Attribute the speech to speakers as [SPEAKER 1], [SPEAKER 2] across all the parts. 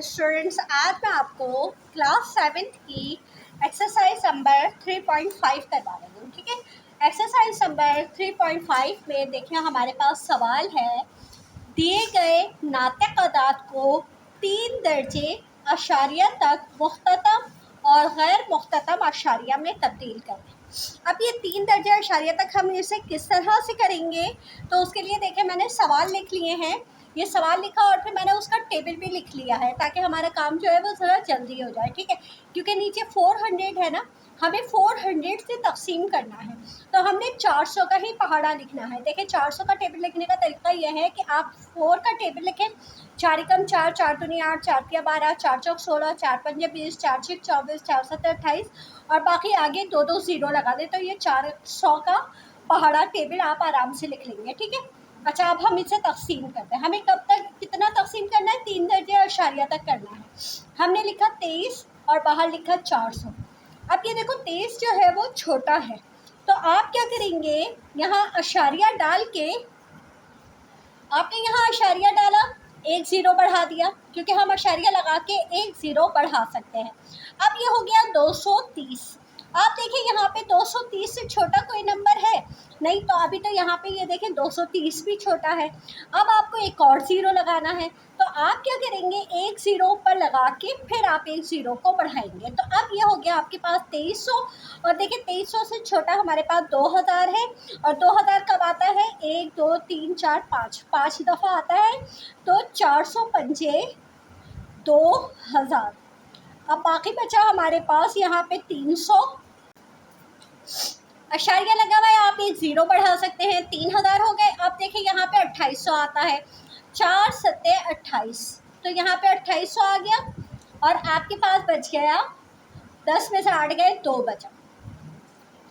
[SPEAKER 1] Students, आज मैं आपको क्लास 7th की एक्सरसाइज नंबर 3.5 करवा रही हूँ। ठीक है, एक्सरसाइज नंबर 3.5 में देखिए हमारे पास सवाल है, दिए गए नाटक अदाद को 3 दर्जे अशारिया तक मुख्ततम और गैर मुख्ततम अशारिया में तब्दील करें। अब ये 3 दर्जे अशारिया तक हम इसे किस तरह से करेंगे, तो उसके लिए देखिए मैंने सवाल लिख लिए हैं। ये सवाल लिखा और फिर मैंने उसका टेबल भी लिख लिया है ताकि हमारा काम जो है वो ज़रा जल्दी हो जाए। ठीक है, क्योंकि नीचे 400 है ना, हमें 400 से तकसीम करना है, तो हमने 400 का ही पहाड़ा लिखना है। देखिए 400 का टेबल लिखने का तरीका यह है कि आप 4 का टेबल लिखें, 4 एकम 4, 4 दूनी 8, 4 तिया 12, 4 चौक 16, 4 पंजे 20, 4 छिक 24, 4 सत्तर 28 और बाकी आगे 2-2 ज़ीरो लगा दें, तो ये 400 का पहाड़ा टेबल आप आराम से लिख लेंगे। ठीक है, अच्छा अब हम इसे तकसीम करते हैं। हमें कब तक कितना तकसीम करना है? 3 दर्जे अशारिया तक करना है। हमने लिखा 23 और बाहर लिखा 400। अब ये देखो 23 जो है वो छोटा है, तो आप क्या करेंगे, यहाँ अशारिया डाल के, आपने यहाँ अशारिया डाला, 1 ज़ीरो बढ़ा दिया, क्योंकि हम अशारिया लगा के 1 ज़ीरो बढ़ा सकते हैं। अब ये हो गया 230। आप देखिए यहाँ पे 230 से छोटा कोई नंबर है नहीं, तो अभी तो यहाँ पे ये देखें 230 भी छोटा है। अब आपको एक और ज़ीरो लगाना है, तो आप क्या करेंगे, 1 ज़ीरो ऊपर लगा के फिर आप 1 ज़ीरो को बढ़ाएंगे। तो अब ये हो गया आपके पास 2300, और देखिए 2300 से छोटा हमारे पास 2000 है, और 2000 कब आता है? 1 2 3 4 5 दफ़ा आता है, तो 400 पंजे 2000। अब बाकी बचा हमारे पास यहाँ पे 300, अशारिया लगा हुआ है, आप 1 ज़ीरो बढ़ा सकते हैं, 3000 हो गए। अब देखिए यहाँ पे 2800 आता है, 4 सत्ते 28, तो यहाँ पे 2800 आ गया, और आपके पास बच गया 10 में से 8 गए, 2 बचा।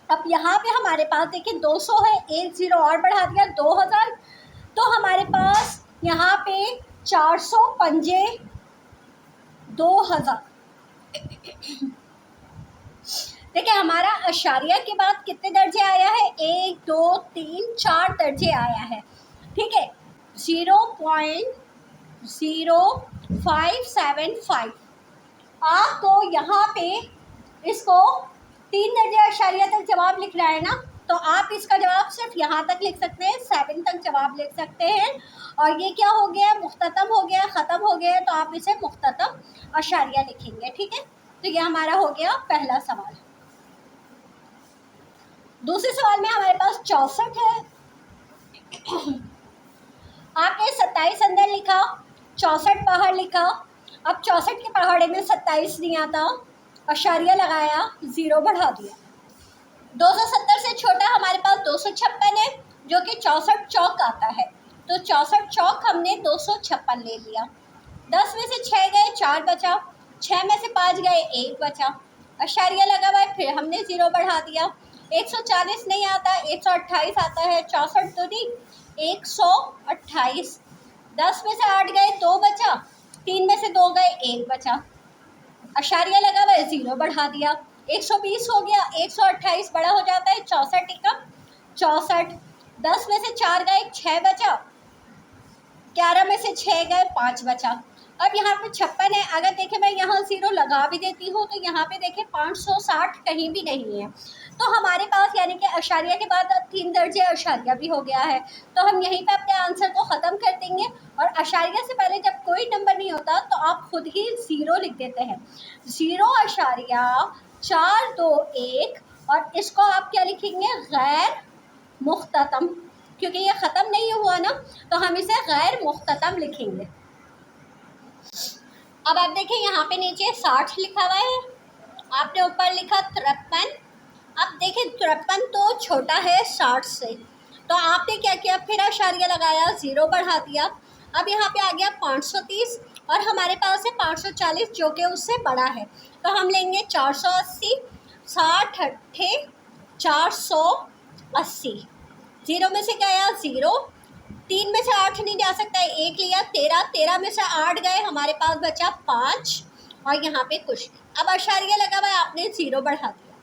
[SPEAKER 1] अब यहाँ पे हमारे पास देखिए 200 है, 1 ज़ीरो और बढ़ा दिया, 2000, तो हमारे पास यहाँ पे 400 पंजे 2000। देखिए हमारा अशारिया के बाद कितने दर्जे आया है? 1 2 3 4 दर्जे आया है। ठीक है, 0.0575। आपको यहाँ पे इसको 3 दर्जे अशारिया तक जवाब लिखना है ना, तो आप इसका जवाब सिर्फ यहाँ तक लिख सकते हैं, 7 तक जवाब लिख सकते हैं। और ये क्या हो गया? मुख्ततम हो गया, ख़त्म हो गया, तो आप इसे मुख्ततम अशारिया लिखेंगे। ठीक है, तो ये हमारा हो गया पहला सवाल। दूसरे सवाल में हमारे पास 64 है। आपने 27 अंदर लिखा, 64 बाहर लिखा। अब 64 के पहाड़े में 27 नहीं आता, अशारिया लगाया, 0 बढ़ा दिया। 270 से छोटा हमारे पास 256 है, जो कि 64 चौक आता है, तो 64 चौक हमने 256 ले लिया। 10 में से 6 गए, 4 बचा, 6 में से 5 गए, 1 बचा, अशारिया लगा हुआ है, फिर हमने 0 बढ़ा दिया। 140 नहीं आता, 128 आता है, 64 दूनी 128। 10 में से 8 गए, 2 बचा, 3 में से 2 गए, 1 बचा, अशारिया लगा हुआ है, 0 बढ़ा दिया। 120 हो गया, 128 बड़ा हो जाता है, 64 एकम 64। 10 में से 4 गए, 6 बचा, 11 में से 6 गए, 5 बचा। अब यहाँ पे 56 है, अगर देखें मैं यहाँ 0 लगा भी देती हूँ तो यहाँ पे देखें 560 कहीं भी नहीं है, तो हमारे पास यानी कि अशारिया के बाद 3 दर्जे अशारिया भी हो गया है, तो हम यहीं पे अपने आंसर को ख़त्म कर देंगे। और अशारिया से पहले जब कोई नंबर नहीं होता तो आप खुद ही 0 लिख देते हैं, 0.421, और इसको आप क्या लिखेंगे? गैर मुख्ततम, क्योंकि ये ख़त्म नहीं हुआ ना, तो हम इसे गैर मुख्ततम लिखेंगे। अब आप देखें यहाँ पे नीचे 60 लिखा हुआ है, आपने ऊपर लिखा 53। अब देखें 53 तो छोटा है 60 से, तो आपने क्या किया, फिर अशारिया लगाया, 0 बढ़ा दिया। अब यहाँ पे आ गया 530, और हमारे पास है 540 जो कि उससे बड़ा है, तो हम लेंगे 480, 60 अट्ठे 480, 0 में से गया 0, 3 में से 8 नहीं जा सकता है, 1 लिया, 13, 13 में से 8 गए, हमारे पास बचा 5, और यहाँ पे कुछ। अब अशारिया लगा हुआ है, आपने 0 बढ़ा दिया,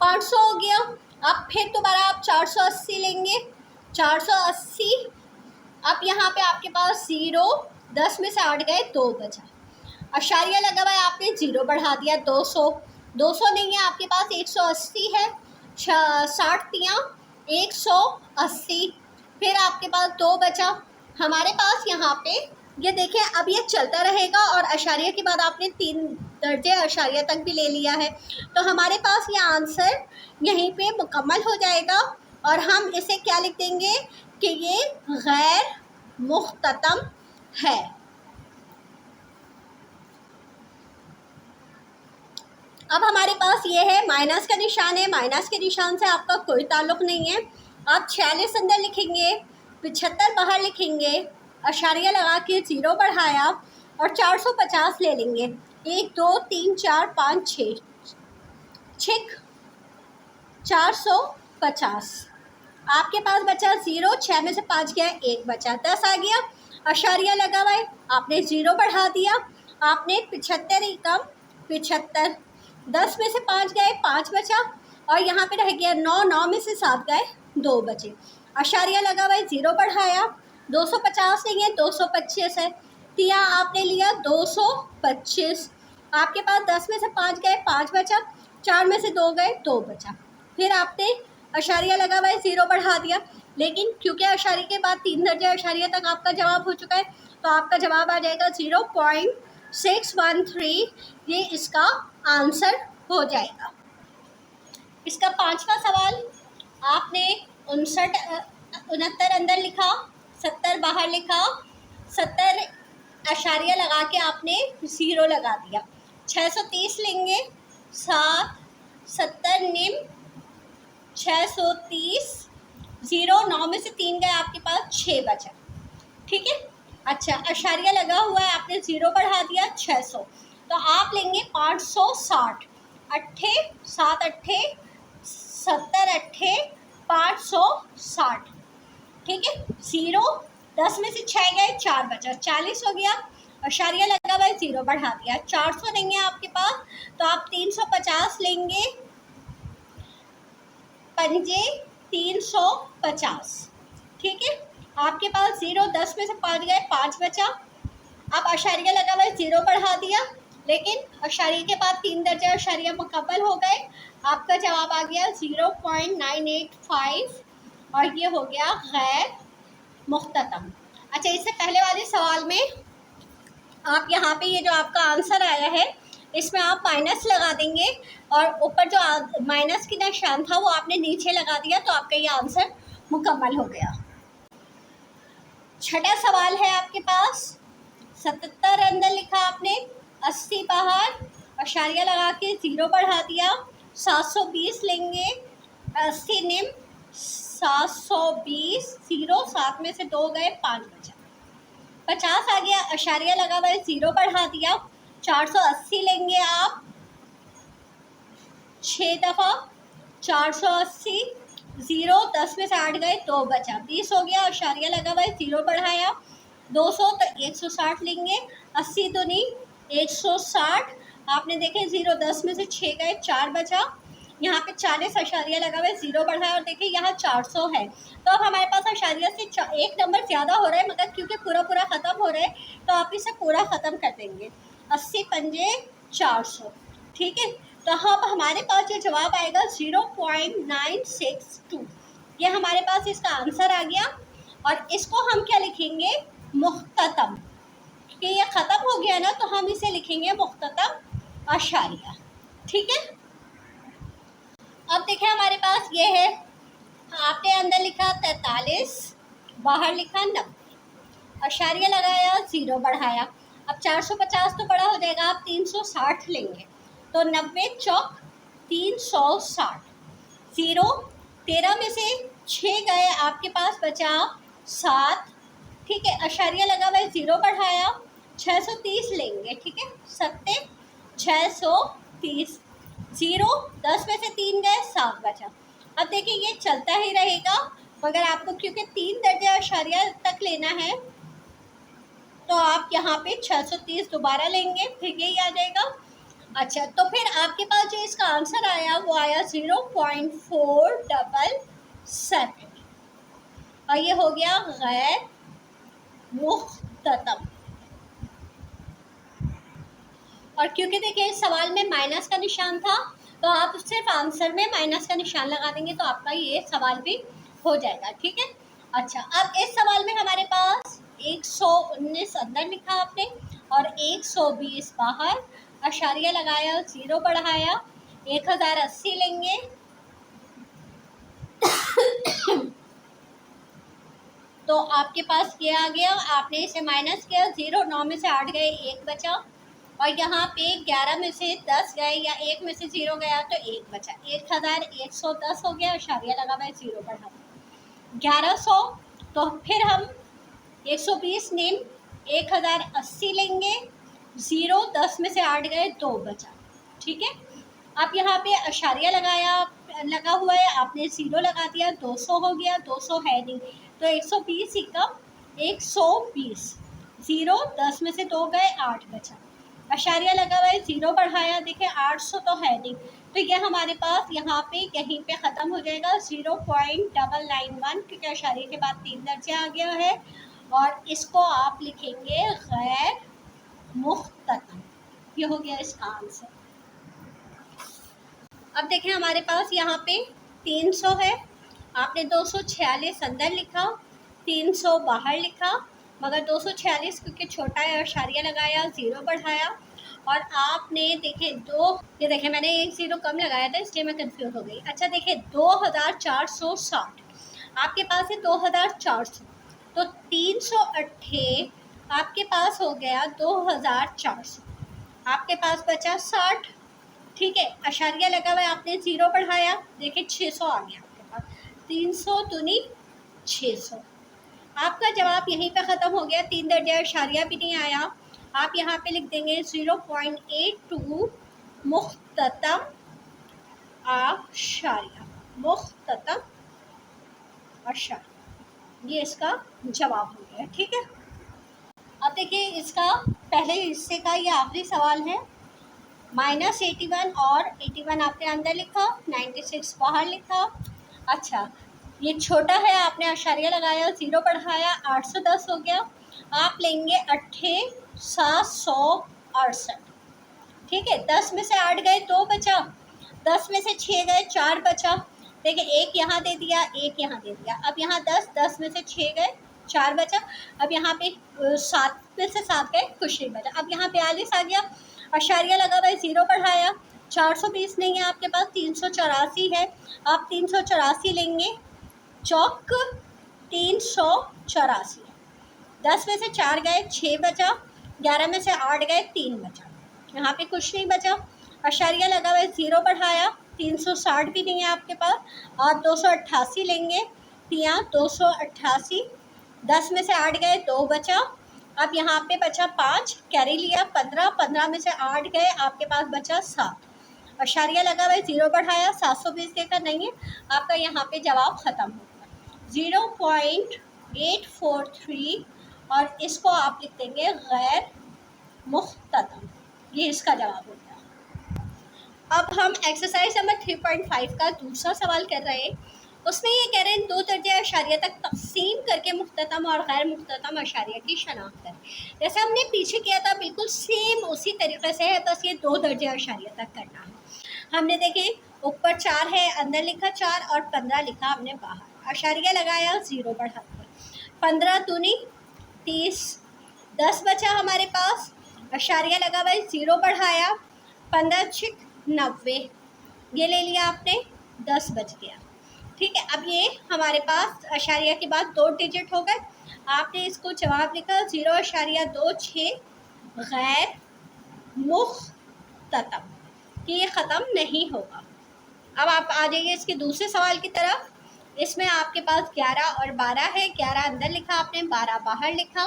[SPEAKER 1] 500 हो गया। अब फिर दोबारा आप 480 लेंगे, 480। अब यहाँ पे आपके पास 0, 10 में से 8 गए, 2 बचा। अशारिया लगा हुआ है, आपने 0 बढ़ा दिया। 200, 200 नहीं है आपके पास, 180 है। 60 दिया, 180। फिर आपके पास 2 बचा हमारे पास यहाँ पे। ये देखें, अब ये चलता रहेगा और अशारिया के बाद आपने 3 दर्जे अशारिया तक भी ले लिया है, तो हमारे पास ये आंसर यहीं पे मुकम्मल हो जाएगा। और हम इसे क्या लिख देंगे कि ये गैर मुख्ततम है। अब हमारे पास ये है, माइनस का निशान है, माइनस के निशान से आपका कोई ताल्लुक़ नहीं है। आप 46 अंदर लिखेंगे, 75 बाहर लिखेंगे, अशारिया लगा के 0 बढ़ाया और 450 ले लेंगे। 1 2 3 4 5 6 छिक 450। आपके पास बचा 0, 6 में से 5 गया, 1 बचा, 10 आ गया। अशारिया लगा हुआ है, आपने 0 बढ़ा दिया, आपने 75 ही कम 75, 10 में से 5 गए, 5 बचा और यहाँ पे रह गया 9, 9 में से 7 गए, 2 बचे। अशारिया लगा हुआ है, 0 बढ़ाया, 250 नहीं है, 225 है, दिया आपने लिया 225। आपके पास 10 में से 5 गए, 5 बचा, 4 में से 2 गए, 2 बचा। फिर आपने अशारिया लगा हुआ है, 0 बढ़ा दिया, लेकिन क्योंकि अशारिया के बाद 3 दर्जे अशारिया तक आपका जवाब हो चुका है, तो आपका जवाब आ जाएगा 0.613। ये इसका आंसर हो जाएगा। इसका 5वां सवाल, आपने 69 अंदर लिखा, 70 बाहर लिखा, 70 अशारिया लगा के आपने 0 लगा दिया। 630 लेंगे, 7 70 निम 630, 0, 9 में से 3 गए, आपके पास 6 बचा। ठीक है, अच्छा अशारिया लगा हुआ है, आपने 0 बढ़ा दिया 600, तो आप लेंगे 560। 8 7 8 70 8 560। ठीक है, 0, 10 में से 6 गए, 4 बचा, 40 हो गया। अशारिया लगा हुआ है, 0 बढ़ा दिया, 400 नहीं है आपके पास, तो आप 350 लेंगे, पंजे 350। ठीक है, आपके पास 0, 10 में से 5 गए, 5 बचा। अब अशारिया लगा हुआ है, 0 बढ़ा दिया, लेकिन अशारिया के बाद 3 दर्जे अशारिया मुकम्मल हो गए। आपका जवाब आ गया 0.985 और ये हो गया गैर मुख्ततम। अच्छा, इससे पहले वाले सवाल में आप यहाँ पे ये जो आपका आंसर आया है, इसमें आप माइनस लगा देंगे और ऊपर जो माइनस की निशान था वो आपने नीचे लगा दिया, तो आपका ये आंसर मुकम्मल हो गया। छठा सवाल है आपके पास, 77 अंदर लिखा आपने, 80 बाहर, अशारिया लगा के 0 बढ़ा दिया, 720 लेंगे, 80 निम 720, 0, 7 में से 2 गए, 5 बचा, 50 आ गया। अशारिया लगा हुआ है, 0 बढ़ा दिया, 480 लेंगे आप 6 दफ़ा, 480, 0, 10 में से 8 गए, 2 बचा, 20 हो गया। अशारिया लगा हुआ है, 0 बढ़ाया, 200 तो 160 लेंगे, 80 तो नहीं 160, आपने देखे 0, 10 में से 6 गए, 4 बचा। यहाँ पे 40 अशारिया लगा हुआ है, 0 बढ़ाया और देखिए यहाँ 400 है, तो अब हमारे पास अशारिया से 1 नंबर ज़्यादा हो रहा है, मगर क्योंकि पूरा ख़त्म हो रहा है तो आप इसे पूरा ख़त्म कर देंगे। 80 पंजे 400। ठीक है, तो अब हमारे पास जो जवाब आएगा 0.962, ये हमारे पास इसका आंसर आ गया। और इसको हम क्या लिखेंगे, मुख्ततम, क्योंकि ये ख़त्म हो गया ना, तो हम इसे लिखेंगे मुख्ततम अशारिया। ठीक है, अब देखें हमारे पास ये है, आपने अंदर लिखा 43, बाहर लिखा 90, अशारिया लगाया, 0 बढ़ाया। अब 450 तो बड़ा हो जाएगा, आप 360 लेंगे, तो 90 चौक 360, 0, 13 में से 6 गए, आपके पास बचा 7। ठीक है, अशारिया लगा हुआ है, 0 बढ़ाया, 630 लेंगे। ठीक है, 7 630, 0, 10 में से 3 गए, 7 बचा। अब देखिए ये चलता ही रहेगा, मगर आपको क्योंकि 3 दर्जे अशारिया तक लेना है, तो आप यहाँ पे 630 दोबारा लेंगे, फिर यही आ जाएगा। अच्छा, तो फिर आपके पास जो इसका आंसर आया वो आया 0.477 और ये हो गया गैर मुख्ततम। और क्योंकि देखिए इस सवाल में माइनस का निशान था, तो आप सिर्फ आंसर में माइनस का निशान लगा देंगे तो आपका ये सवाल भी हो जाएगा। ठीक है। अच्छा, अब इस सवाल में हमारे पास 119 अंदर लिखा आपने और 120 बाहर, अशारिया लगाया, जीरो बढ़ाया, 1080 लेंगे। तो आपके पास ये आ गया, आपने इसे माइनस किया, 0 9 में से 8 गए, 1 बचा, और यहाँ पे 11 में से 10 गए या 1 में से 0 गया तो 1 बचा, 1110 हो गया, अशारिया लगा हुआ है, 0 बढ़ा 1100। तो फिर हम 120 नेम 1080 लेंगे, 0 10 में से 8 गए, 2 बचा। ठीक है। अब यहाँ पे अशारिया लगा हुआ है, आपने 0 लगा दिया, 200 हो गया, 200 है नहीं तो 120 ही कम 120, 0 10 में से 2 गए, 8 बचा, अशारिया लगा हुआ है, 0 बढ़ाया, देखिए 800 तो है नहीं तो ये हमारे पास यहाँ पे यहीं पे ख़त्म हो जाएगा, 0.991, क्योंकि अशारिया के बाद 3 दर्जे आ गया है और इसको आप लिखेंगे गैर मुख्ततम। ये हो गया इसका आंसर। अब देखें हमारे पास यहाँ पे 300 है, आपने 246 अंदर लिखा, 300 बाहर लिखा, मगर 246 क्योंकि छोटा है अशारिया लगाया, 0 बढ़ाया, और आपने देखे ये देखें मैंने एक 0 कम लगाया था इसलिए मैं कंफ्यूज हो गई। अच्छा देखिए 2460 आपके पास है, 2400 तो 308 आपके पास हो गया 2400, आपके पास बचा 60। ठीक है, अशारिया लगा हुआ है, आपने 0 बढ़ाया, देखिए 600 आ गया आपके पास, 300 दूनी 600। आपका जवाब यहीं पे ख़त्म हो गया, 3 दर्जे अशारिया भी नहीं आया। आप यहाँ पे लिख देंगे 0.82 मुख्ततम अशारिया, मुख्ततम अशारिया, ये इसका जवाब हो गया। ठीक है। अब देखिए इसका पहले हिस्से का ये आखिरी सवाल है, -81 और 81 आपने अंदर लिखा, 96 बाहर लिखा। अच्छा ये छोटा है, आपने अशारिया लगाया, 0 बढ़ाया, 810 हो गया, आप लेंगे 768। ठीक है, 10 में से 8 गए, 2 बचा, 10 में से 6 गए, 4 बचा, देखिए एक यहाँ दे दिया, एक यहाँ दे दिया, अब यहाँ 10 में से 6 गए, 4 बचा, अब यहाँ पे 7 में से 7 गए, कुछ नहीं बचा, अब यहाँ 42 आ गया, अशारिया लगा हुआ है, 0 बढ़ाया, 420 नहीं है आपके पास, 384 है, आप 384 लेंगे, चौक 384, 10 में से 4 गए, 6 बचा, 11 में से 8 गए, 3 बचा, यहाँ पे कुछ नहीं बचा, अशारिया लगा हुआ है, 0 बढ़ाया, 360 भी नहीं है आपके पास, आप 288 लेंगे, यहाँ 288, 10 में से 8 गए, 2 बचा, अब यहाँ पे बचा 5, कैरी लिया, 15 में से 8 गए, आपके पास बचा 7, अशारिया लगा हुआ है, 0 बढ़ाया, 720 देखा नहीं है, आपका यहाँ पे जवाब ख़त्म हो गया, 0.843, और इसको आप लिख देंगे गैर मुख्ततम, ये इसका जवाब हो गया। अब हम एक्सरसाइज नंबर 3.5 का दूसरा सवाल कर रहे हैं, उसमें ये कह रहे हैं 2 दर्जे अशारिया तक तकसीम करके मुख्ततम और गैर मुख्ततम अशारिया की शनाख्त करें। जैसे हमने पीछे किया था बिल्कुल सेम उसी तरीके से है, बस ये 2 दर्जे अशारिया तक करना है। हमने देखे ऊपर 4 है, अंदर लिखा 4 और 15 लिखा हमने बाहर, अशारिया लगाया, 0 बढ़ा दिया, 15 दूनी 30, 10 बचा हमारे पास, अशारिया लगा हुआ है, 0 बढ़ाया, 15 छिक 90, ये ले लिया आपने, 10 बच गया। ठीक है, अब ये हमारे पास अशारिया के बाद 2 डिजिट हो गए, आपने इसको जवाब लिखा 0.26 गैर मुख्ततम, कि ये ख़त्म नहीं होगा। अब आप आ जाइए इसके दूसरे सवाल की तरफ, इसमें आपके पास 11 और 12 है, 11 अंदर लिखा आपने, 12 बाहर लिखा,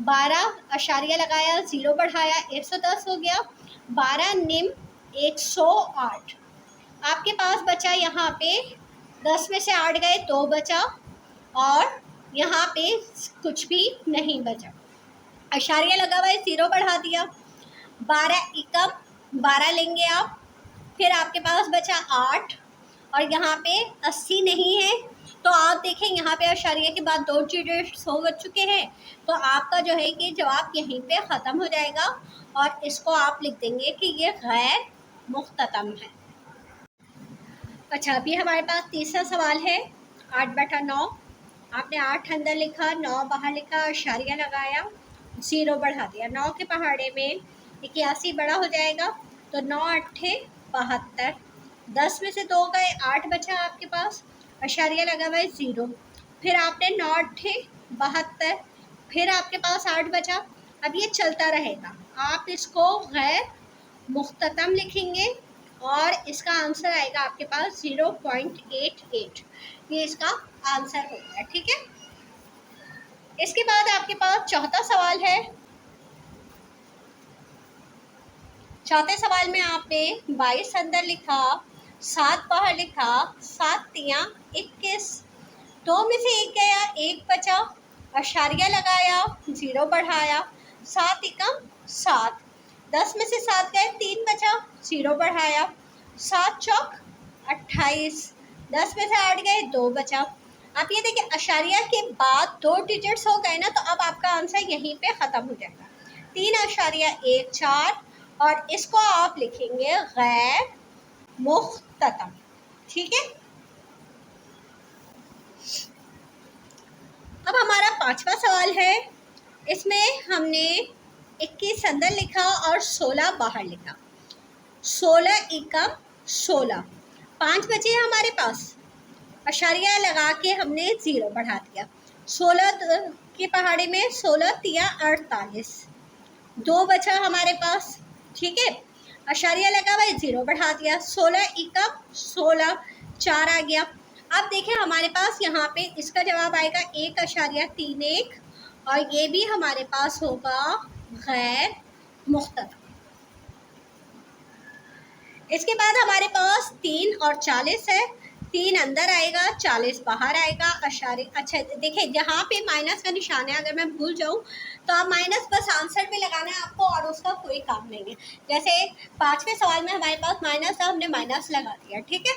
[SPEAKER 1] 12 अशारिया लगाया, 0 बढ़ाया, 110 हो गया, 12 निम 108, आपके पास बचा यहाँ पे 10 में से 8 गए, 2 बचा, और यहाँ पे कुछ भी नहीं बचा, अशारिया लगा हुआ है, 0 बढ़ा दिया, 12 एकम 12 लेंगे आप, फिर आपके पास बचा 8, और यहाँ पे 80 नहीं है तो आप देखें यहाँ पे अशारिया के बाद 2 डिजिट्स हो चुके हैं, तो आपका जो है कि जवाब यहीं पे ख़त्म हो जाएगा और इसको आप लिख देंगे कि ये गैर मुख्ततम है। अच्छा, अभी हमारे पास तीसरा सवाल है 8/9। आपने 8 अंदर लिखा, 9 बाहर लिखा, अशारिया लगाया, 0 बढ़ा दिया। 9 के पहाड़े में 81 बड़ा हो जाएगा, तो 9 अट्ठे 72। 10 में से 2 गए, 8 बचा आपके पास, अशारिया लगा हुआ है 0। फिर आपने 9 अट्ठे 72, फिर आपके पास 8 बचा। अब ये चलता रहेगा, आप इसको गैर मुख्ततम लिखेंगे और इसका आंसर आएगा आपके पास 0.88। ये इसका आंसर होगा, ठीक है। इसके बाद आपके पास चौथा सवाल है। चौथे सवाल में आपने 22 अंदर लिखा, 7 बाहर लिखा, 7 तियां 21। 2 में से 1 गया, 1 बचा, अशारिया लगाया, 0 बढ़ाया, 7 एकम 7। 10 में से 7 गए, 3 बचा, 0 बढ़ाया, 7 चौक 28। 10 में से 8 गए, 2 बचा। आप ये देखिए अशारिया के बाद 2 डिजिट्स हो गए ना, तो अब आपका आंसर यहीं पे ख़त्म हो जाएगा। 3.14 और इसको आप लिखेंगे गैर मुख्ततम, ठीक है। अब हमारा पांचवा सवाल है। इसमें हमने 21 अंदर लिखा और 16 बाहर लिखा। 16 एकम 16, 5 बचे हैं हमारे पास, अशारिया लगा के हमने 0 बढ़ा दिया। 16 के पहाड़े में 16 तिया 48, 2 बचा हमारे पास, ठीक है। अशारिया लगा हुआ 0 बढ़ा दिया, 16 एकम 16, 4 आ गया। अब देखें हमारे पास यहाँ पे इसका जवाब आएगा 1.31 और ये भी हमारे पास होगा गैर मुख्ततम। इसके बाद हमारे पास 3 और 40 है। 3 अंदर आएगा, 40 बाहर आएगा, अशारिया। अच्छा देखिए जहाँ पे माइनस का निशान है, अगर मैं भूल जाऊँ तो आप माइनस बस आंसर पे लगाना है आपको और उसका कोई काम नहीं है। जैसे 5वें सवाल में हमारे पास माइनस था, हमने माइनस लगा दिया, ठीक है।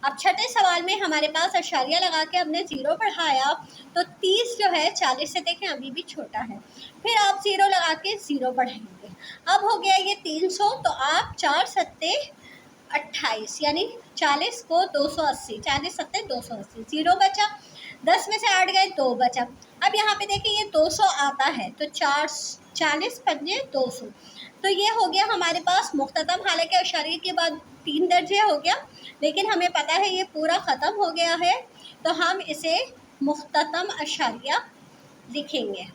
[SPEAKER 1] अब छठे सवाल में हमारे पास अशारिया लगा के हमने 0 बढ़ाया, तो 30 जो है 40 से देखें अभी भी छोटा है, फिर आप 0 लगा के 0 बढ़ाएंगे। अब हो गया ये 300, तो आप 4 सत्ते 28 यानी 40 को 280, 40 सत्ते 280, 0 बचा। 10 में से 8 गए, 2 बचा। अब यहाँ पे देखिए ये 200 आता है, तो 40 पंजे 200, तो ये हो गया हमारे पास मुख्ततम। हालांकि अशारिया के बाद 3 दर्जे हो गया, लेकिन हमें पता है ये पूरा ख़त्म हो गया है, तो हम इसे मुख्ततम अशारिया लिखेंगे।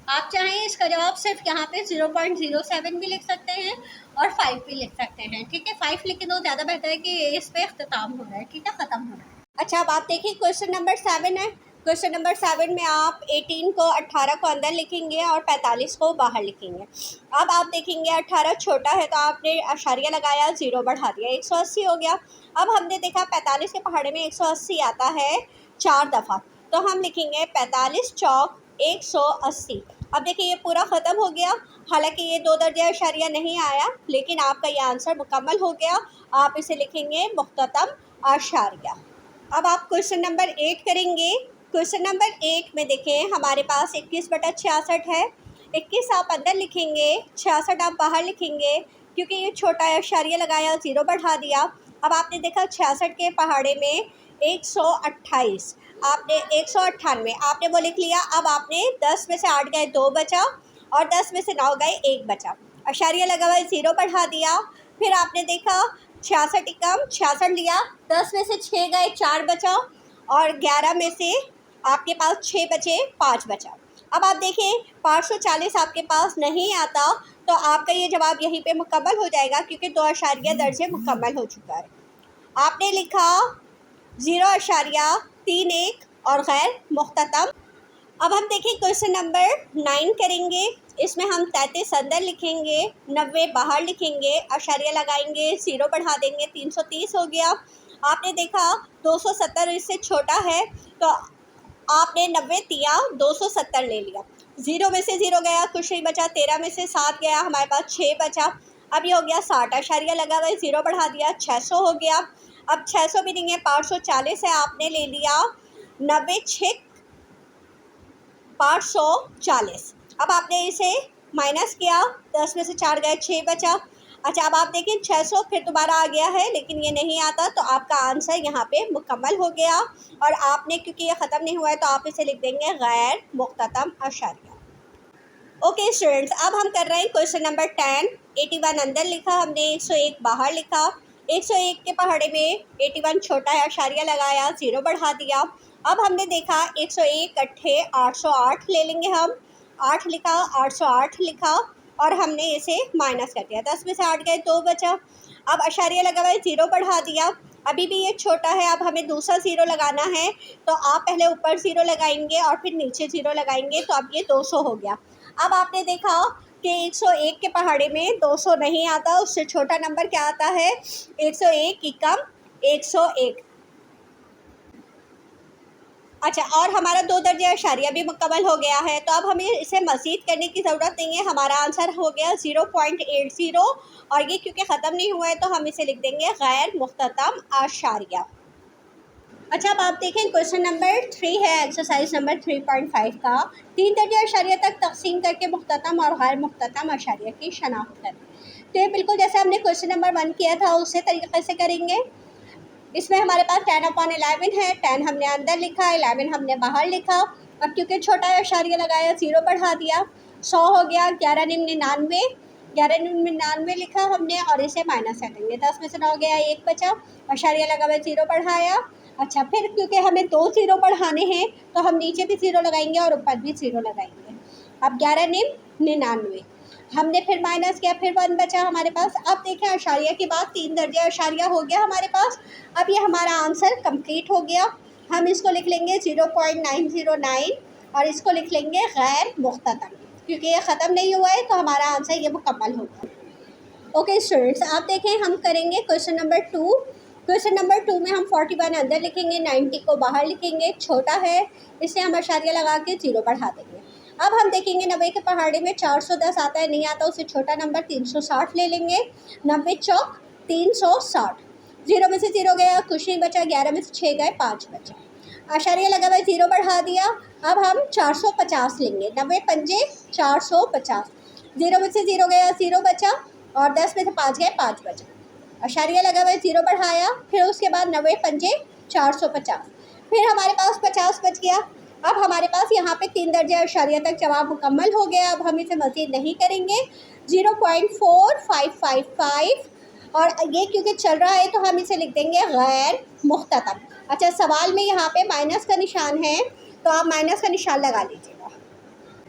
[SPEAKER 1] आप चाहें इसका जवाब सिर्फ यहाँ पे 0.07 भी लिख सकते हैं और 5 भी लिख सकते हैं, ठीक है। 5 लिख के दो ज़्यादा बेहतर है कि इस पे अख्ताम हो रहा है, ठीक है, ख़त्म हो रहा है। अच्छा अब आप देखिए क्वेश्चन नंबर 7 है। क्वेश्चन नंबर 7 में आप 18 को 18 को अंदर लिखेंगे और 45 को बाहर लिखेंगे। अब आप देखेंगे 18 छोटा है, तो आपने अशारिया लगाया, 0 बढ़ा दिया, 180 हो गया। अब हमने देखा 45 के पहाड़े में 180 आता है 4 दफ़ा, तो हम लिखेंगे 45 चौक 180। अब देखिए ये पूरा ख़त्म हो गया। हालांकि ये 2 दर्जे अशारिया नहीं आया, लेकिन आपका ये आंसर मुकम्मल हो गया। आप इसे लिखेंगे मुख्ततम अशारिया। अब आप क्वेश्चन नंबर 8 करेंगे। क्वेश्चन नंबर 8 में देखें हमारे पास 21/66 है। 21 आप अंदर लिखेंगे, 66 आप बाहर लिखेंगे, क्योंकि ये छोटा है, अशारिया लगाया, 0 बढ़ा दिया। अब आपने देखा 66 के पहाड़े में 128, आपने 198, आपने वो लिख लिया। अब आपने 10 में से 8 गए, 2 बचा, और 10 में से 9 गए, 1 बचा, अशारिया लगा हुआ 0 बढ़ा दिया। फिर आपने देखा 66 एकम 66 लिया, 10 में से 6 गए, 4 बचा, और 11 में से आपके पास 6 बचे, 5 बचा। अब आप देखें 540 आपके पास नहीं आता, तो आपका ये जवाब यहीं पे मुकम्मल हो जाएगा, क्योंकि 2 अशारिया दर्जे मुकम्मल हो चुका है। आपने लिखा 0.31 और गैर मुख्ततम। अब हम देखें क्वेश्चन नंबर 9 करेंगे। इसमें हम 33 अंदर लिखेंगे, 90 बाहर लिखेंगे, अशारिया लगाएंगे, 0 बढ़ा देंगे, 330 हो गया। आपने देखा 270 इससे छोटा है, तो आपने 90 तिया 270 ले लिया। 0 में से 0 गया, कुछ नहीं बचा, 13 में से 7 गया, हमारे पास 6 बचा। अब ये हो गया 60, अशारिया लगा हुआ है, 0 बढ़ा दिया, 600 हो गया। अब 600 भी नहीं है, 540 है, आपने ले लिया 90 6 540। अब आपने इसे माइनस किया, 10 में से 4 गए, 6 बचा। अच्छा, अब आप देखिए 600 फिर दोबारा आ गया है, लेकिन ये नहीं आता, तो आपका आंसर यहाँ पे मुकम्मल हो गया। और आपने, क्योंकि ये ख़त्म नहीं हुआ है, तो आप इसे लिख देंगे गैर मुख्ततम अशारिया। ओके स्टूडेंट्स, अब हम कर रहे हैं क्वेश्चन नंबर 10। 81 अंदर लिखा हमने, 101 बाहर लिखा। 101 के पहाड़े में 81 छोटा है, अशारिया लगाया, 0 बढ़ा दिया। अब हमने देखा 101 अट्ठे 808 ले लेंगे हम, 8 लिखा, 808 लिखा, और हमने इसे माइनस कर दिया। 10 में से 8 गए, 2 बचा। अब अशारिया लगा हुआ है, 0 बढ़ा दिया। अभी भी ये छोटा है, अब हमें दूसरा 0 लगाना है, तो आप पहले ऊपर 0 लगाएंगे और फिर नीचे 0 लगाएंगे, तो अब ये 200 हो गया। अब आपने देखा कि 101 के पहाड़े में 200 नहीं आता, उससे छोटा नंबर क्या आता है, 101 की कम 101। अच्छा, और हमारा 2 दर्जे अशारिया भी मुकम्मल हो गया है, तो अब हमें इसे मज़ीद करने की ज़रूरत नहीं है। हमारा आंसर हो गया 0.80, और ये क्योंकि ख़त्म नहीं हुआ है, तो हम इसे लिख देंगे गैर मुख्ततम अशारिया। अच्छा, अब आप देखें क्वेश्चन नंबर 3 है, एक्सरसाइज नंबर 3.5 का। 3 दर्जे अशारिया तक तकसीम करके मुख्ततम और गैर मुख्ततम अशारिया की शनाख्त करें। तो ये बिल्कुल जैसे हमने क्वेश्चन नंबर 1 किया था उसी तरीके से करेंगे। इसमें हमारे पास 10/11 है, 10 हमने अंदर लिखा, 11 हमने बाहर लिखा। अब क्योंकि छोटा है अशारिया लगाया, 0 बढ़ा दिया, 100 हो गया। 11/99, 11/99 लिखा हमने और इसे माइनस कर देंगे। 10 में से 9 गया, 1 बचा, अशारिया लगा हुआ, 0 बढ़ाया। अच्छा, फिर क्योंकि हमें 2 0 बढ़ाने हैं, तो हम नीचे भी 0 लगाएंगे और ऊपर भी 0 लगाएंगे। अब 11/99 हमने फिर माइनस किया, फिर 1 बचा हमारे पास। अब देखें अशारिया के बाद 3 दर्जे अशारिया हो गया हमारे पास। अब ये हमारा आंसर कंप्लीट हो गया। हम इसको लिख लेंगे 0.909 और इसको लिख लेंगे गैर मुख्ततम, क्योंकि ये ख़त्म नहीं हुआ है, तो हमारा आंसर ये मुकम्मल होगा। ओके स्टूडेंट्स, आप देखें हम करेंगे क्वेश्चन नंबर 2। क्वेश्चन नंबर 2 में हम 41 अंदर लिखेंगे, 90 को बाहर लिखेंगे, छोटा है, इसे हम अशारिया लगा के 0 बढ़ा देंगे। अब हम देखेंगे 90 के पहाड़े में 410 आता है, नहीं आता, उससे छोटा नंबर 360 ले लेंगे। 90 चौक 360, 0 में से 0 गया, कुछ नहीं बचा। 11 में से 6 गए, 5 बचा। अशारिया लगा हुआ है, 0 बढ़ा दिया। अब हम 450 लेंगे, 90 पंजे 450, 0 में से 0 गया, 0 बचा, और 10 में से 5 गए, 5 बचा। अशारिया लगा हुआ है, 0 बढ़ाया, फिर उसके बाद 90 पंजे 450, फिर हमारे पास 50 बच गया। अब हमारे पास यहाँ पे 3 दर्जे अशारिया तक जवाब मुकम्मल हो गया। अब हम इसे मज़ीद नहीं करेंगे। 0.4555, और ये क्योंकि चल रहा है, तो हम इसे लिख देंगे गैर मुख्ततम। अच्छा, सवाल में यहाँ पे माइनस का निशान है, तो आप माइनस का निशान लगा लीजिएगा।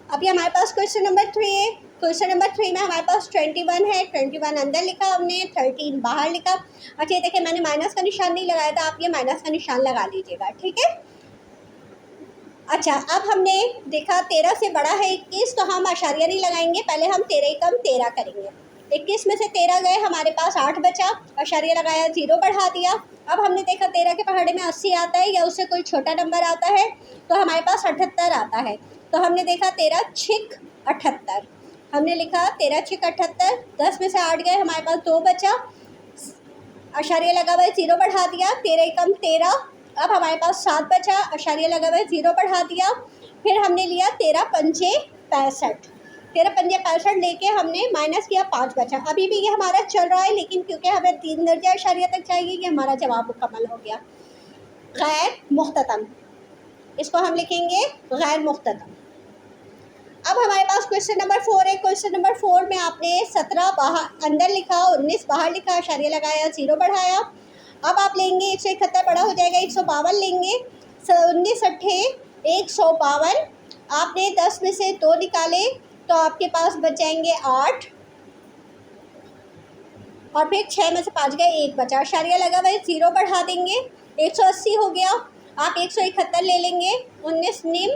[SPEAKER 1] अभी हमारे पास क्वेश्चन नंबर 3 है। क्वेश्चन नंबर 3 में हमारे पास 21 है, 21 अंदर लिखा हमने, 13 बाहर लिखा। अच्छा, ये देखिए मैंने माइनस का निशान नहीं लगाया था, आप ये माइनस का निशान लगा लीजिएगा, ठीक है। अच्छा, अब हमने देखा 13 से बड़ा है 21, तो हम अशारिया नहीं लगाएंगे, पहले हम 13 कम 13 करेंगे। 21 में से 13 गए, हमारे पास 8 बचा, अशारिया लगाया, 0 बढ़ा दिया। अब हमने देखा 13 के पहाड़े में 80 आता है या उससे कोई छोटा नंबर आता है, तो हमारे पास 78 आता है। तो हमने देखा 13 छिक 78, हमने लिखा 13 छिक 78। 10 में से 8 गए, हमारे पास 2 बचा, अशारिया लगा हुआ है, 0 बढ़ा दिया, 13 कम 13। अब हमारे पास 7 बचा, अशारिया लगा हुआ है, 0 बढ़ा दिया। फिर हमने लिया 13 पंजे 65, 13 पंजे 65 लेके हमने माइनस किया, 5 बचा। अभी भी ये हमारा चल रहा है, लेकिन क्योंकि हमें 3 दर्जे अशारिया तक चाहिए, ये हमारा जवाब मुकम्मल हो गया गैर मुख्ततम। इसको हम लिखेंगे गैर मुख्ततम। अब हमारे पास क्वेश्चन नंबर 4 है। क्वेश्चन नंबर 4 में आपने 17 बाहर अंदर लिखा, 19 बाहर लिखा, अशारिया लगाया, 0 बढ़ाया। अब आप लेंगे 171 बड़ा हो जाएगा, 152 लेंगे, 19 अट्ठे 152। आपने 10 में से 2 निकाले, तो आपके पास बच जाएंगे 8, और फिर 6 में से 5 गए, 1 बचा, अशारिया लगा हुआ है, 0 बढ़ा देंगे, 180 हो गया। आप 171 ले लेंगे, 19 निम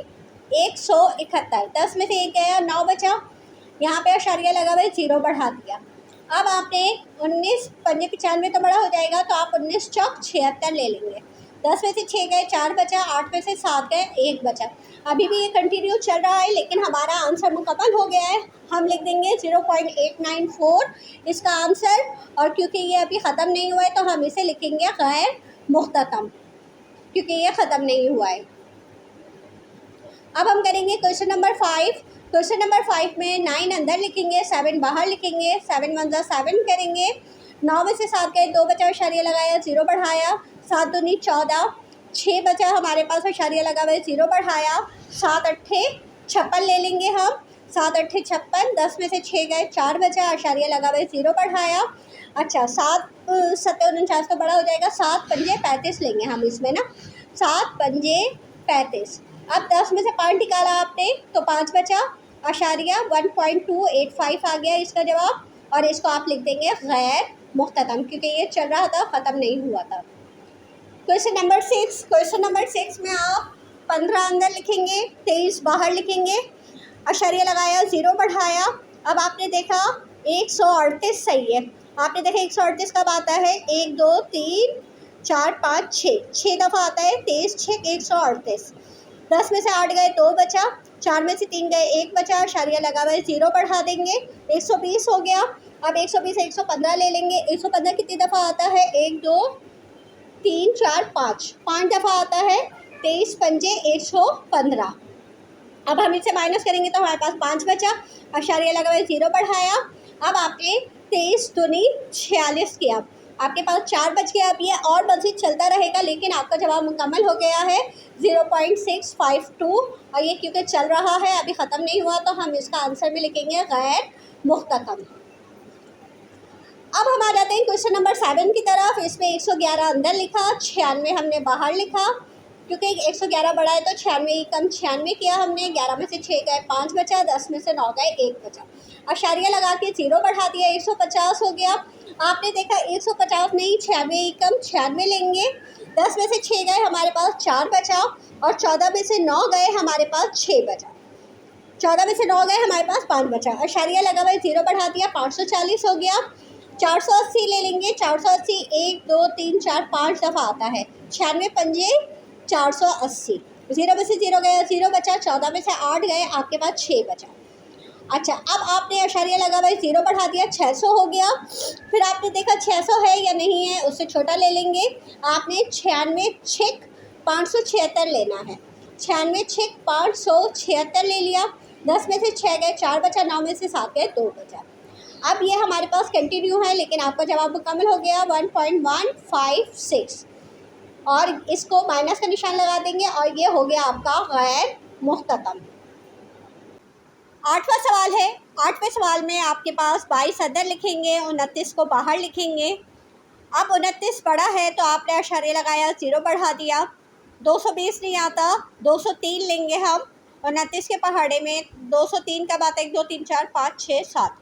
[SPEAKER 1] 171, 10 में से 1 गया, 9 बचा, यहाँ पे अशारिया लगा हुआ है, 0 बढ़ा दिया। अब आपने 19 पंजे 95 तो बड़ा हो जाएगा, तो आप 19 चौक 76 ले लेंगे, 10 में से 6 गए 4 बचा, 8 में से 7 गए 1 बचा। अभी भी ये कंटिन्यू चल रहा है, लेकिन हमारा आंसर मुकम्मल हो गया है। हम लिख देंगे 0.894 इसका आंसर, और क्योंकि ये अभी ख़त्म नहीं हुआ है तो हम इसे लिखेंगे गैर मुख्ततम, क्योंकि ये ख़त्म नहीं हुआ है। अब हम करेंगे क्वेश्चन नंबर 5। क्वेश्चन नंबर 5 में 9 अंदर लिखेंगे, 7 बाहर लिखेंगे। 7 1 जा 7 करेंगे। 9 में से 7 गए, 2 बचा, इशारिया लगाया, 0 बढ़ाया। 7 दूनी 14, 6 बचा हमारे पास, इशारिया लगा हुआ है, 0 बढ़ाया। 7 अट्ठे 56 ले लेंगे हम। 7 अट्ठे 56, 10 में से 6 गए, 4 बचा, इशारिया लगा हुआ है, 0 बढ़ाया। अच्छा, 7 7 49 तो बड़ा हो जाएगा, 7 पंजे 35 लेंगे हम इसमें ना, 7 पंजे 35। अब 10 में से 5 निकाला आपने तो 5 बचा, अशारिया 1.285 आ गया इसका जवाब, और इसको आप लिख देंगे गैर मुख्ततम, क्योंकि ये चल रहा था, ख़त्म नहीं हुआ था। Question number 6। क्वेश्चन नंबर 6 में आप 15 अंदर लिखेंगे, 23 बाहर लिखेंगे, अशारिया लगाया, 0 बढ़ाया। अब आपने देखा 138 सही है। आपने देखा 138 कब आता है, 1 2 3 4 5 6 दफ़ा आता है, 23 6 138। 10 में से 8 गए, 2 बचा, 4 में से 3 गए, 1 बचा, इशारिया लगा हुआ है, 0 बढ़ा देंगे, 120 हो गया। अब 120 115 ले लेंगे। 115 कितनी दफ़ा आता है, 1 2 3 4 5 दफ़ा आता है, 23 पंजे 115। अब हम इसे माइनस करेंगे तो हमारे पास 5 बचा, इशारिया लगा हुआ है, 0 बढ़ाया। अब आपने 23 दूनी 46 किया, आपके पास 4 बच गया। अब ये और मज़ीद चलता रहेगा, लेकिन आपका जवाब मुकम्मल हो गया है 0.652, और ये क्योंकि चल रहा है, अभी ख़त्म नहीं हुआ, तो हम इसका आंसर भी लिखेंगे गैर मुख्ततम। अब हम आ जाते हैं क्वेश्चन नंबर 7 की तरफ। इसमें 111 अंदर लिखा, 96 हमने बाहर लिखा, क्योंकि 111 बड़ा है तो 96 कम 96 किया हमने। 11 में से 6 गए, 5 बचा, 10 में से 9 गए, 1 बचा, अशारिया लगा के 0 बढ़ा दिया, 150 हो गया। आपने देखा 150 नहीं, 96 कम 96 लेंगे। 10 में से 6 गए, हमारे पास 4 बचा, और 14 में से 9 गए, हमारे पास 6 बचा। 14 में से 9 गए, हमारे पास 5 बचा, अशारिया लगा हुआ है, 0 बढ़ा दिया, 540 हो गया। 480 ले लेंगे। 480 1 2 3 4 5 दफ़ा आता है, 96 पंजे 480। 0 में से 0 गया, 0 बचा, 14 में से 8 गए, आपके पास 6 बचा। अच्छा, अब आपने अशारिया लगा हुआ है, 0 बढ़ा दिया, 600 हो गया। फिर आपने देखा 600 है या नहीं है, उससे छोटा ले लेंगे। आपने 96 छिक 576 लेना है, 96 छिक 576 ले लिया। 10 में से 6 गए, 4 बचा, 9 में से 7 गए, 2 बचा। अब ये हमारे पास कंटिन्यू है, लेकिन आपका जवाब मुकम्मल हो गया 1.156, और इसको माइनस का निशान लगा देंगे, और ये हो गया आपका गैर मुख्ततम। 8वां सवाल है। 8वें सवाल में आपके पास 22 अंदर लिखेंगे, 29 को बाहर लिखेंगे। अब 29 बड़ा है तो आपने अशारिया लगाया, 0 बढ़ा दिया। 220 नहीं आता, 203 लेंगे हम। 29 के पहाड़े में 203 कब आता है, 1 2 3 4 5 6 7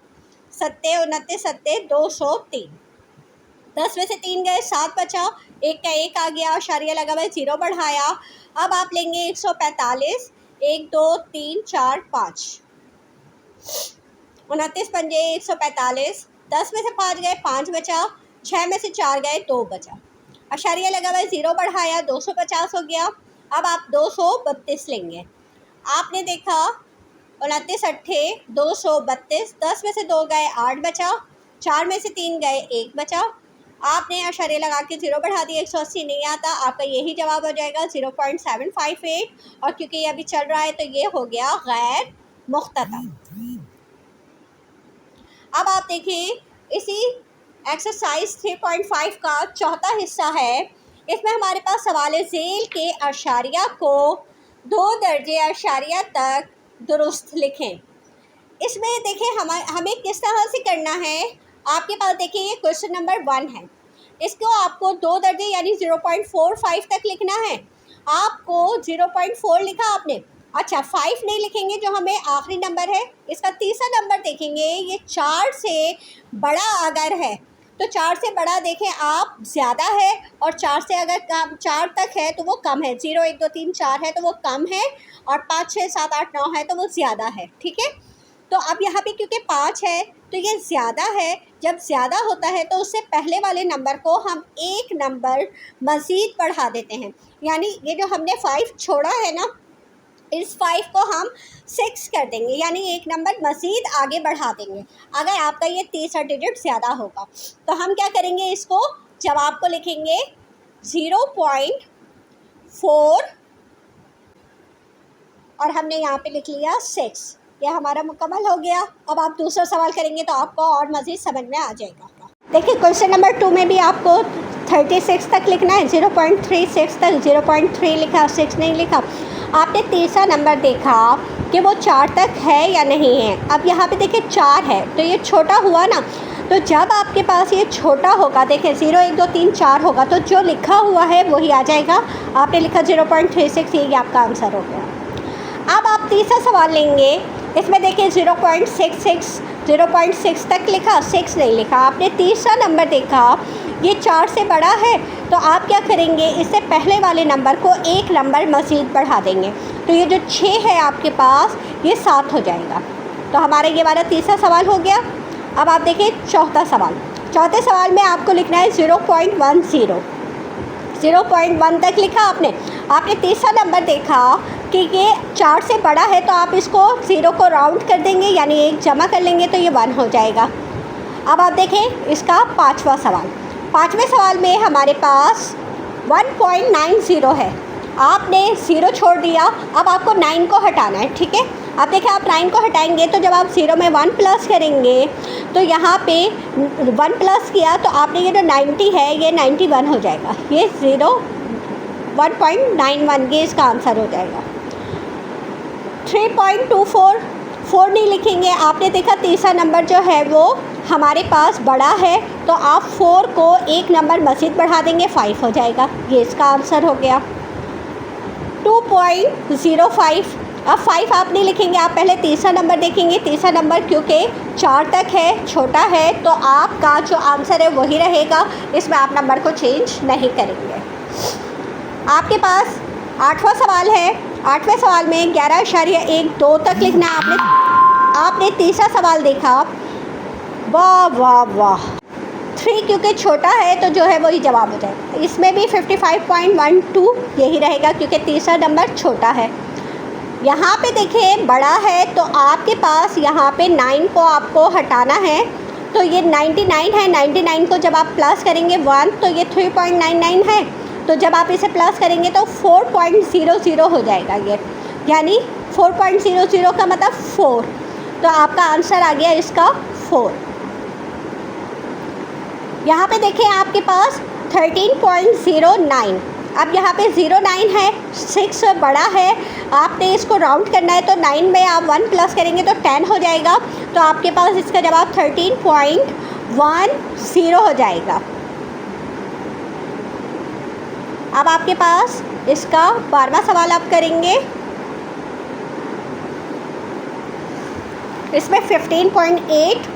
[SPEAKER 1] सत्ते 29 सत्ते 203। 10 में से 3 गए, 7 बचा, 1 का 1 आ गया, इशारिया लगा हुआ है, 0 बढ़ाया। अब आप लेंगे 145, 1 2 3 4 5, 29 पंजे 145। 10 में से 5 गए, 5 बचा, 6 में से 4 गए, 2 बचा, इशारिया लगा हुआ है, 0 बढ़ाया, 250 हो गया। अब आप 232 लेंगे। आपने देखा 29 अट्ठे 232, 10 में से 2 गए, 8 बचा, 4 में से 3 गए, 1 बचा। आपने अशारिया लगा के 0 बढ़ा दिया, 180 नहीं आता, आपका यही जवाब हो जाएगा 0.758, और क्योंकि ये अभी चल रहा है तो ये हो गया गैर मुख्ततम। अब आप देखें इसी एक्सरसाइज 3.5 का चौथा हिस्सा है। इसमें हमारे पास सवाल ज़ेल के अशारिया को 2 दर्जे अशारिया तक दुरुस्त लिखें। इसमें देखें हमें किस तरह से करना है। आपके पास देखिए ये क्वेश्चन नंबर 1 है, इसको आपको 2 दर्जे यानी 0.45 तक लिखना है। आपको 0.4 लिखा आपने, अच्छा 5 नहीं लिखेंगे जो हमें आखिरी नंबर है, इसका तीसरा नंबर देखेंगे, ये 4 से बड़ा अगर है तो 4 से बड़ा देखें आप ज़्यादा है, और 4 से अगर कम 4 तक है तो वो कम है। 0 1 2 3 4 है तो वो कम है, और 5 6 7 8 9 है तो वो ज़्यादा है। ठीक है, तो अब यहाँ पे क्योंकि 5 है तो ये ज़्यादा है, जब ज़्यादा होता है तो उससे पहले वाले नंबर को हम एक नंबर मज़ीद बढ़ा देते हैं। यानी ये जो हमने 5 छोड़ा है ना, इस 5 को हम 6 कर देंगे, यानी एक नंबर मज़ीद आगे बढ़ा देंगे अगर आपका ये तीसरा डिजिट ज़्यादा होगा। तो हम क्या करेंगे, इसको जवाब को लिखेंगे 0.4 और हमने यहाँ पे लिख लिया 6। यह हमारा मुकम्मल हो गया। अब आप दूसरा सवाल करेंगे तो आपको और मज़ीद समझ में आ जाएगा। देखिए क्वेश्चन नंबर 2 में भी आपको 36 तक लिखना है, 0.36 तक, 0.3 लिखा, 6 नहीं लिखा। आपने तीसरा नंबर देखा कि वो 4 तक है या नहीं है। अब यहाँ पे देखिए 4 है तो ये छोटा हुआ ना, तो जब आपके पास ये छोटा होगा, देखिए 0 1 2 3 4 होगा तो जो लिखा हुआ है वही आ जाएगा। आपने लिखा 0.36, ये आपका आंसर हो गया। अब आप तीसरा सवाल लेंगे, इसमें देखिए 0.6 तक लिखा, 6 नहीं लिखा। आपने तीसरा नंबर देखा ये 4 से बड़ा है तो आप क्या करेंगे, इससे पहले वाले नंबर को एक नंबर मज़ीद बढ़ा देंगे। तो ये जो 6 है आपके पास ये 7 हो जाएगा। तो हमारा ये वाला तीसरा सवाल हो गया। अब आप देखिए चौथा सवाल। चौथे सवाल में आपको लिखना है 0.10, 0.1 तक लिखा आपने। आपने तीसरा नंबर देखा कि ये 4 से बड़ा है तो आप इसको 0 को राउंड कर देंगे, यानी एक जमा कर लेंगे तो ये 1 हो जाएगा। अब आप देखें इसका पाँचवा सवाल। पाँचवें सवाल में हमारे पास 1.90 है। आपने 0 छोड़ दिया, अब आपको 9 को हटाना है, ठीक है। अब देखिए आप 9 को हटाएंगे तो जब आप 0 में 1 प्लस करेंगे तो यहाँ पे 1 प्लस किया तो आपने ये जो 90 है ये 91 हो जाएगा। ये 1.91 ये इसका आंसर हो जाएगा। 3.24, 4 नहीं लिखेंगे। आपने देखा तीसरा नंबर जो है वो हमारे पास बड़ा है तो आप 4 को एक नंबर मज़ीद बढ़ा देंगे, 5 हो जाएगा। ये इसका आंसर हो गया। 2.05, अब 5 आप नहीं लिखेंगे, आप पहले तीसरा नंबर देखेंगे। तीसरा नंबर क्योंकि 4 तक है, छोटा है, तो आपका जो आंसर है वही रहेगा, इसमें आप नंबर को चेंज नहीं करेंगे। आपके पास 8वां सवाल है। 8वें सवाल में 11.12 तक लिखना है आपने। आपने तीसरा सवाल देखा, वाह वाह वाह, 3 क्योंकि छोटा है तो जो है वही जवाब हो जाएगा। इसमें भी 55.12 यही रहेगा क्योंकि तीसरा नंबर छोटा है। यहाँ पे देखिए बड़ा है तो आपके पास यहाँ पे 9 को आपको हटाना है, तो ये 99 है। 99 को जब आप प्लस करेंगे 1 तो ये 3.99 है, तो जब आप इसे प्लस करेंगे तो 4.00 हो जाएगा ये, यानी 4.00 का मतलब 4। तो आपका आंसर आ गया इसका 4। यहाँ पे देखें आपके पास 13.09। अब यहाँ पे 09 है, 6 बड़ा है, आपने इसको राउंड करना है तो 9 में आप 1 प्लस करेंगे तो 10 हो जाएगा। तो आपके पास इसका जवाब 13.10 हो जाएगा। अब आपके पास इसका 12वां सवाल आप करेंगे। इसमें 15.8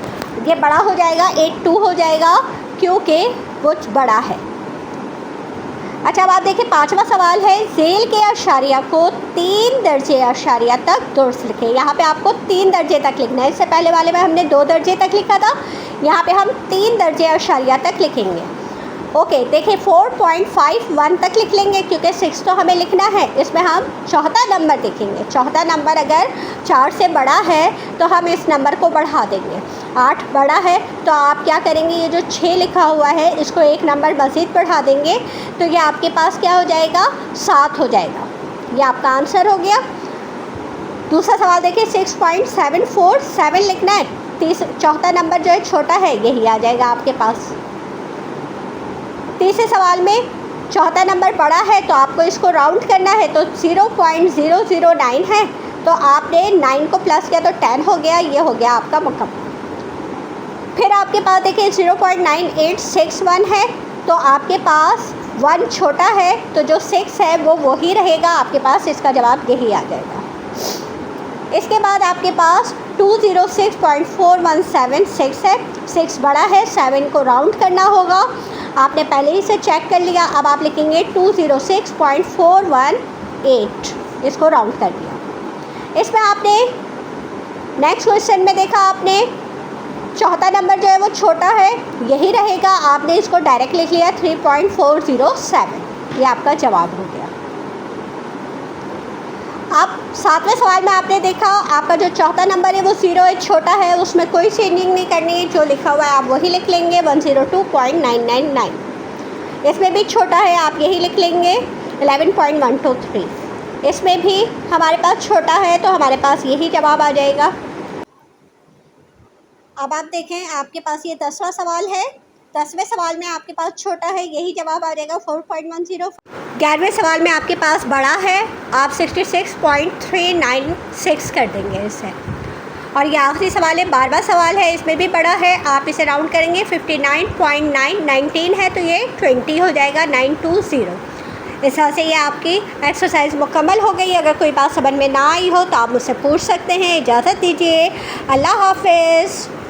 [SPEAKER 1] ये बड़ा हो जाएगा, 82 हो जाएगा क्योंकि वो बड़ा है। अच्छा अब आप देखिए 5वां सवाल है, ज़ेल के अशारिया को 3 दर्जे अशारिया तक दुरुस्त लिखें। यहाँ पे आपको 3 दर्जे तक लिखना है। इससे पहले वाले में हमने 2 दर्जे तक लिखा था, यहाँ पे हम 3 दर्जे अशारिया तक लिखेंगे। ओके देखिए 4.51 तक लिख लेंगे क्योंकि 6 तो हमें लिखना है। इसमें हम चौथा नंबर देखेंगे। चौथा नंबर अगर 4 से बड़ा है तो हम इस नंबर को बढ़ा देंगे। 8 बड़ा है तो आप क्या करेंगे, ये जो 6 लिखा हुआ है इसको एक नंबर मज़ीद बढ़ा देंगे तो ये आपके पास क्या हो जाएगा, 7 हो जाएगा। ये आपका आंसर हो गया। दूसरा सवाल देखिए 6.74, 7 लिखना है। चौथा नंबर जो है छोटा है यही आ जाएगा आपके पास। तीसरे सवाल में चौथा नंबर बड़ा है तो आपको इसको राउंड करना है तो 0.009 है, तो आपने 9 को प्लस किया तो 10 हो गया। ये हो गया आपका मुकम्मल। फिर आपके पास देखिए 0.9861 है तो आपके पास 1 छोटा है तो जो 6 है वो वही रहेगा आपके पास। इसका जवाब यही आ जाएगा। इसके बाद आपके पास 206.4176 है। 6 बड़ा है, 7 को राउंड करना होगा। आपने पहले ही से चेक कर लिया। अब आप लिखेंगे 206.418, इसको राउंड कर दिया। इसमें आपने नेक्स्ट क्वेश्चन में देखा आपने चौथा नंबर जो है वो छोटा है, यही रहेगा। आपने इसको डायरेक्ट लिख लिया 3.407, ये आपका जवाब हो गया। अब 7वें सवाल में आपने देखा आपका जो चौथा नंबर है वो 0 है, छोटा है, उसमें कोई चेंजिंग नहीं करनी है, जो लिखा हुआ है आप वही लिख लेंगे 102.999। इसमें भी छोटा है, आप यही लिख लेंगे 11.123। इसमें भी हमारे पास छोटा है तो हमारे पास यही जवाब आ जाएगा। अब आप देखें आपके पास ये 10वां सवाल है। 10वें सवाल में आपके पास छोटा है, यही जवाब आ जाएगा 4.10। 11वें सवाल में आपके पास बड़ा है, आप 66.396 कर देंगे इसे। और ये आखिरी सवाल है, 12वां सवाल है, इसमें भी बड़ा है, आप इसे राउंड करेंगे 59.919 है तो ये 20 हो जाएगा 920। इस तरह से ये आपकी एक्सरसाइज मुकम्मल हो गई। अगर कोई बात समझ में ना आई हो तो आप मुझसे पूछ सकते हैं। इजाज़त दीजिए, अल्लाह हाफ़िज़।